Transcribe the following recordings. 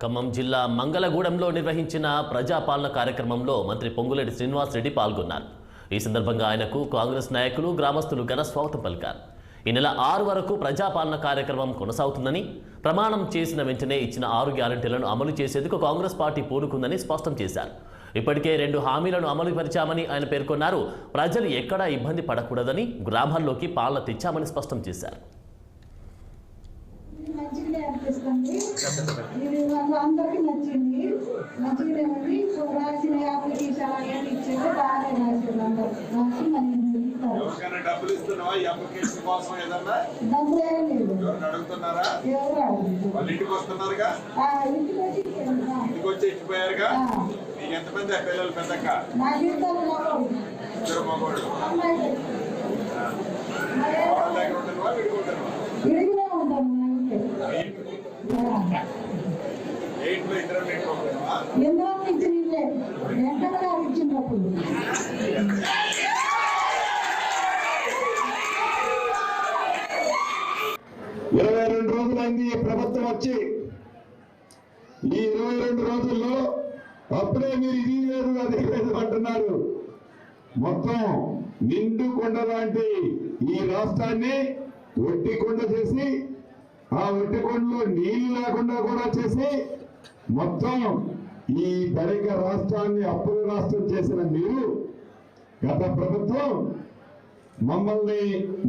ఖమ్మం జిల్లా మంగళగూడెంలో నిర్వహించిన ప్రజాపాలన కార్యక్రమంలో మంత్రి పొంగులేటి శ్రీనివాస్ రెడ్డి పాల్గొన్నారు. ఈ సందర్భంగా ఆయనకు కాంగ్రెస్ నాయకులు, గ్రామస్తులు ఘన స్వాగతం పలికారు. ఈ నెల 6 వరకు ప్రజాపాలన కార్యక్రమం కొనసాగుతుందని, ప్రమాణం చేసిన వెంటనే ఇచ్చిన 6 గ్యారెంటీలను అమలు చేసేందుకు కాంగ్రెస్ పార్టీ పూనుకుందని స్పష్టం చేశారు. ఇప్పటికే 2 హామీలను అమలు పరిచామని ఆయన పేర్కొన్నారు. ప్రజలు ఎక్కడా ఇబ్బంది పడకూడదని గ్రామాల్లోకి పాలన తెచ్చామని స్పష్టం చేశారు. ఇది అందరికి నచ్చింది. మంచిగా ఉంది. రాసిన అప్లికేషన్ అవన్నీ ఇచ్చేది బాగానే రాసింది. అందరూ రాసి మరి డబ్బులు ఇస్తున్నావా? ఈ అప్లికేషన్ కోసం ఏదన్నా డబ్బులు ఏం లేదు. అడుగుతున్నారా? ఎవరు అడుగుతున్నారు? వాళ్ళు ఇంటికి వస్తున్నారుగా, ఇంటికి వచ్చి ఇచ్చిపోయారుగా. మీకు ఎంతమంది పిల్లలు? పెద్దక్క నాకు ఇద్దరు మగవాళ్ళు. వాళ్ళ దగ్గర ఉంటున్నావా? విడుకుంటున్నావా? విడిగినే ఉంటాను. ఎందులో ఇచ్చింది ఎక్కడ ఇచ్చినప్పుడు 22 రోజులైంది ఈ ప్రభుత్వం వచ్చి. ఈ 22 రోజుల్లో అప్పుడే మీరు ఇది లేదు అది లేదు అంటున్నారు. మొత్తం నిండు కొండ లాంటి ఈ రాష్ట్రాన్ని ఒట్టి కొండ చేసి, ఆ ఒట్టి కొండలో నీళ్లు లేకుండా కూడా చేసి, మొత్తం ఈ ధనిక రాష్ట్రాన్ని అప్పుల రాష్ట్రం చేసిన మీరు, గత ప్రభుత్వం మమ్మల్ని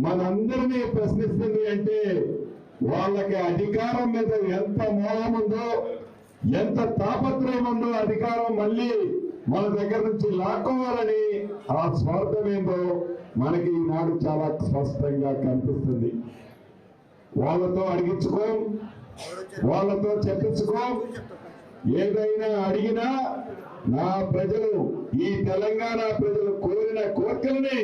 మనందరినీ ప్రశ్నిస్తుంది అంటే వాళ్ళకి అధికారం మీద ఎంత మోహం ఉందో, ఎంత తాపత్రయం ఉందో, అధికారం మళ్ళీ మన దగ్గర నుంచి లాక్కోవాలని ఆ స్వార్థం ఏందో మనకి ఈనాడు చాలా స్పష్టంగా కనిపిస్తుంది. వాళ్ళతో అడిగించుకో, వాళ్ళతో చెప్పించుకో. ఏదైనా అడిగినా నా ప్రజలు, ఈ తెలంగాణ ప్రజలు కోరిన కోరికలని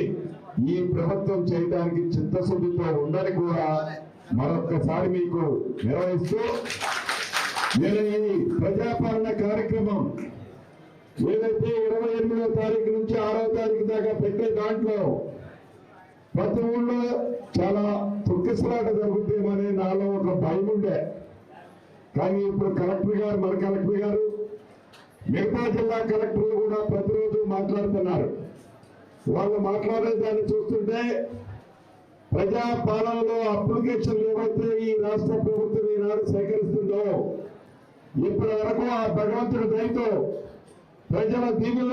ఈ ప్రభుత్వం చేయడానికి చిత్తశుద్ధితో ఉందని కూడా మరొక్కసారి మీకు నిర్వహిస్తూ, నేను ఈ ప్రజాపాలన కార్యక్రమం ఏదైతే 28వ తారీఖు నుంచి 6వ తారీఖు దాకా పెట్టే దాంట్లో ప్రతి ఊళ్ళో చాలా తొక్కిసలాట జరుగుతుందేమని నాలో ఒక భయం ఉండే. కానీ ఇప్పుడు కలెక్టర్ గారు, మన కలెక్టర్ గారు, మిగతా జిల్లా కలెక్టర్లు కూడా ప్రతిరోజు మాట్లాడుతున్నారు. వాళ్ళు మాట్లాడే దాన్ని చూస్తుంటే ప్రజాపాలనలో అప్లికేషన్లు ఏవైతే ఈ రాష్ట్ర ప్రభుత్వం ఈనాడు సేకరిస్తుందో, ఇప్పటి వరకు ఆ భగవంతుడి దయతో ప్రజల దీవెన